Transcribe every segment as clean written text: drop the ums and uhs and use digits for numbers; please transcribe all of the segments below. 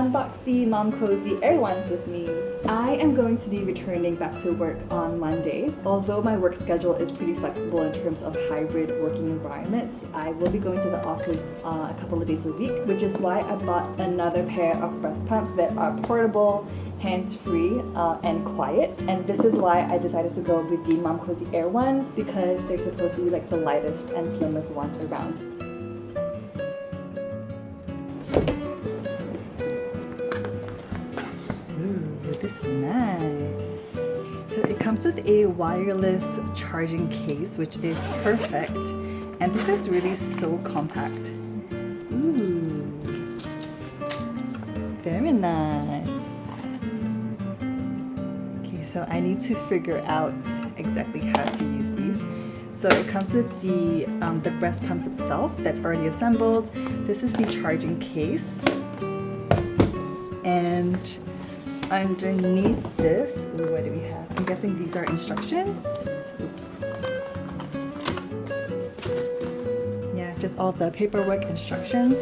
unbox the Momcozy Air ones with me. I am going to be returning back to work on Monday. Although my work schedule is pretty flexible in terms of hybrid working environments, I will be going to the office a couple of days a week, which is why I bought another pair of breast pumps that are portable, hands-free, and quiet. And this is why I decided to go with the Momcozy Air ones, because they're supposed to be like the lightest and slimmest ones around. This is nice. So it comes with a wireless charging case, which is perfect. And this is really so compact. Ooh, very nice. Okay, so I need to figure out exactly how to use these. So it comes with the breast pumps itself that's already assembled. This is the charging case. And underneath this, ooh, what do we have? I'm guessing these are instructions. Oops. Yeah, just all the paperwork instructions.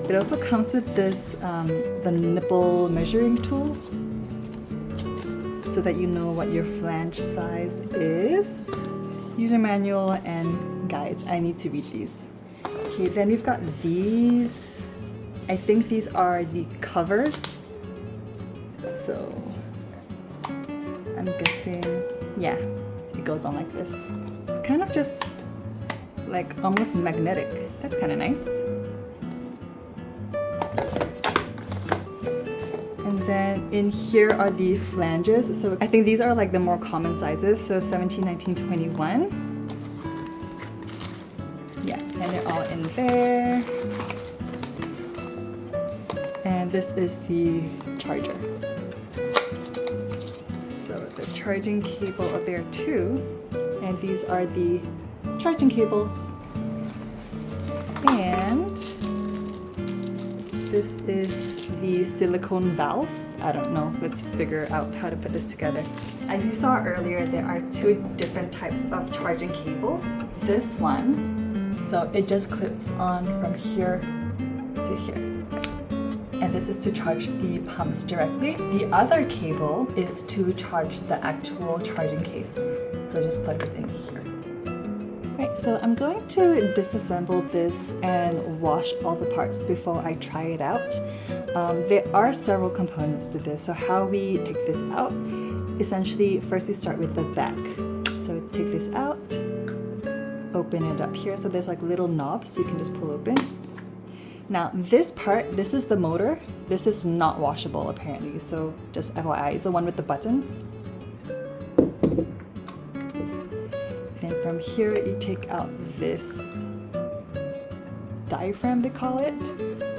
It also comes with this, the nipple measuring tool, so that you know what your flange size is. User manual and guides. I need to read these. Okay, then we've got these. I think these are the covers. So I'm guessing, yeah, it goes on like this. It's kind of just like almost magnetic. That's kind of nice. And then in here are the flanges. So I think these are like the more common sizes. So 17, 19, 21. Yeah, and they're all in there. And this is the charger. So the charging cable are there too, and these are the charging cables. And this is the silicone valves. I don't know, let's figure out how to put this together. As you saw earlier, there are two different types of charging cables. This one, so it just clips on from here to here. And this is to charge the pumps directly. The other cable is to charge the actual charging case. So just plug this in here. Right, so I'm going to disassemble this and wash all the parts before I try it out. There are several components to this. So how we take this out, essentially first you start with the back. So take this out, open it up here. So there's like little knobs you can just pull open. Now this part, this is the motor. This is not washable apparently, so just FYI, it's the one with the buttons. Then from here you take out this diaphragm, they call it,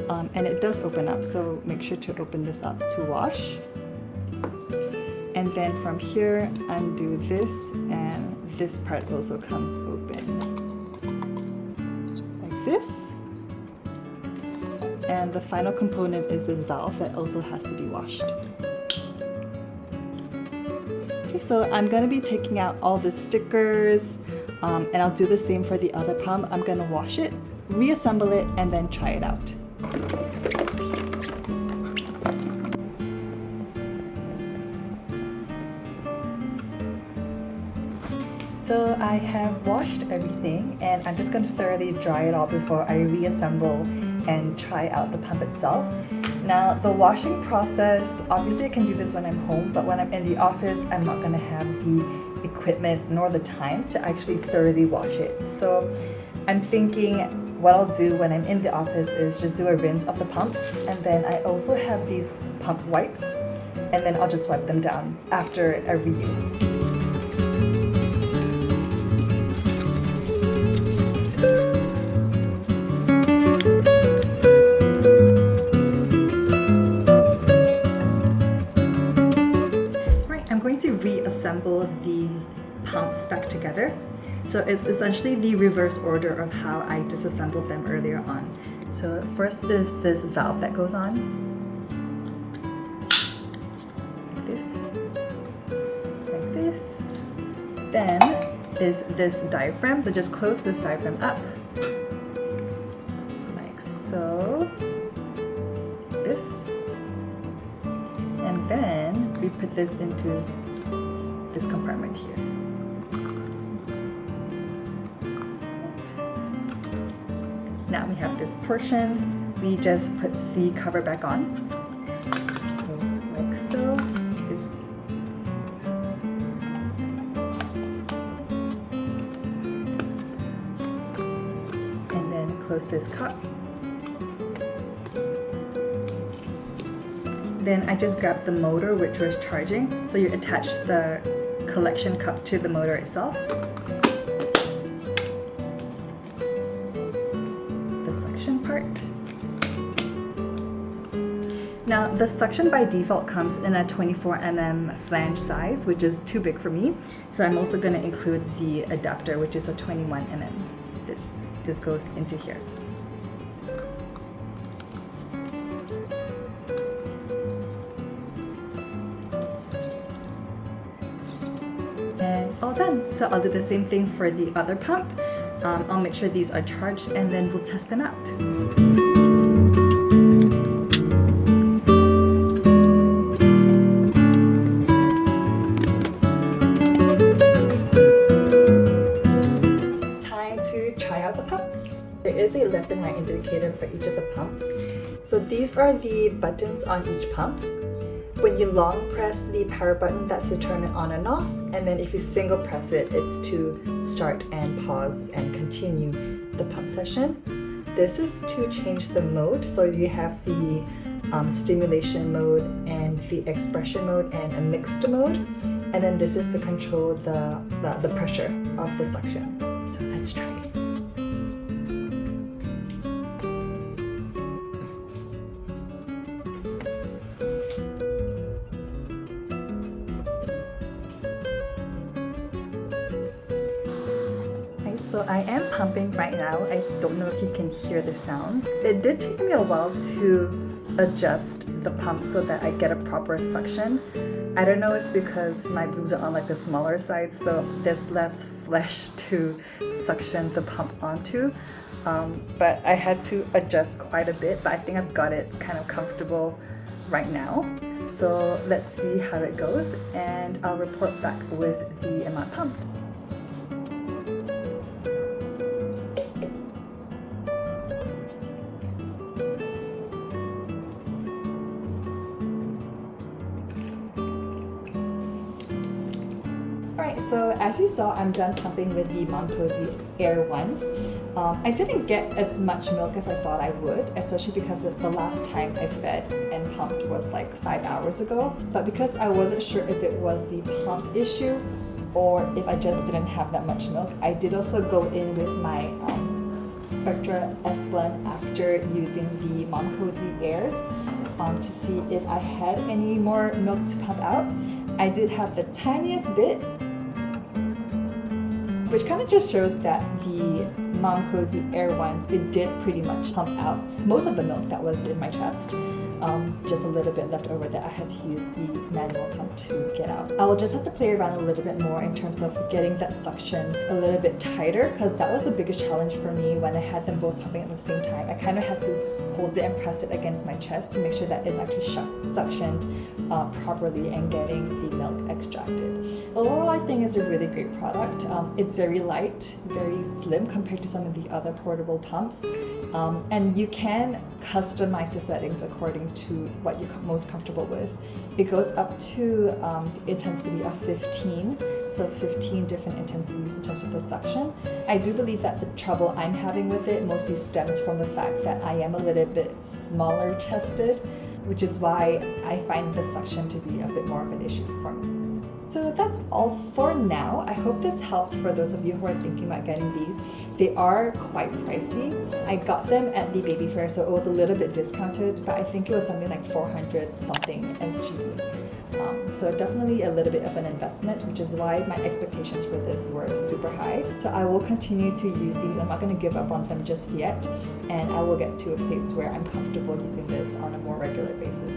and it does open up, so make sure to open this up to wash. And then from here undo this, and this part also comes open like this. And the final component is this valve that also has to be washed. Okay, so I'm gonna be taking out all the stickers, and I'll do the same for the other pump. I'm gonna wash it, reassemble it, and then try it out. So I have washed everything, and I'm just going to thoroughly dry it all before I reassemble and try out the pump itself. Now the washing process, obviously I can do this when I'm home, but when I'm in the office, I'm not going to have the equipment nor the time to actually thoroughly wash it. So I'm thinking what I'll do when I'm in the office is just do a rinse of the pumps, and then I also have these pump wipes, and then I'll just wipe them down after every use. To reassemble the pumps back together. So it's essentially the reverse order of how I disassembled them earlier on. So first is this valve that goes on. Like this. Like this. Then is this diaphragm. So just close this diaphragm up. Like so. This. we put this into this compartment here. Now we have this portion. We just put the cover back on. So like so. Just and then close this cup. Then I just grabbed the motor which was charging. So you attach the collection cup to the motor itself. The suction part. Now the suction by default comes in a 24mm flange size, which is too big for me. So I'm also going to include the adapter, which is a 21mm. This just goes into here. And all done. So I'll do the same thing for the other pump. I'll make sure these are charged and then we'll test them out. Time to try out the pumps. There is a left and right indicator for each of the pumps. So these are the buttons on each pump. When you long press the power button, that's to turn it on and off, and then if you single press it, it's to start and pause and continue the pump session. This is to change the mode, so you have the stimulation mode and the expression mode and a mixed mode, and then this is to control the pressure of the suction. So let's try it. So I am pumping right now. I don't know if you can hear the sounds. It did take me a while to adjust the pump so that I get a proper suction. I don't know, it's because my boobs are on like the smaller side, so there's less flesh to suction the pump onto. But I had to adjust quite a bit, but I think I've got it kind of comfortable right now. So let's see how it goes, and I'll report back with the amount pumped. So as you saw, I'm done pumping with the Momcozy Air ones. I didn't get as much milk as I thought I would, especially because the last time I fed and pumped was like 5 hours ago. But because I wasn't sure if it was the pump issue or if I just didn't have that much milk, I did also go in with my Spectra S1 after using the Momcozy Airs to see if I had any more milk to pump out. I did have the tiniest bit, which kind of just shows that the Momcozy Air ones, it did pretty much pump out most of the milk that was in my chest. Just a little bit left over that I had to use the manual pump to get out. I will just have to play around a little bit more in terms of getting that suction a little bit tighter, because that was the biggest challenge for me when I had them both pumping at the same time. I kind of had to hold it and press it against my chest to make sure that it's actually suctioned properly and getting the milk extracted. Overall, I think it's a really great product. It's very light, very slim compared to some of the other portable pumps. And you can customize the settings according to what you're most comfortable with. It goes up to the intensity of 15, so 15 different intensities in terms of the suction. I do believe that the trouble I'm having with it mostly stems from the fact that I am a little bit smaller chested, which is why I find the suction to be a bit more of an issue for me. So that's all for now. I hope this helps for those of you who are thinking about getting these. They are quite pricey. I got them at the baby fair, so it was a little bit discounted, but I think it was something like 400 something SGD. So definitely a little bit of an investment, which is why my expectations for this were super high. So I will continue to use these. I'm not going to give up on them just yet, and I will get to a place where I'm comfortable using this on a more regular basis.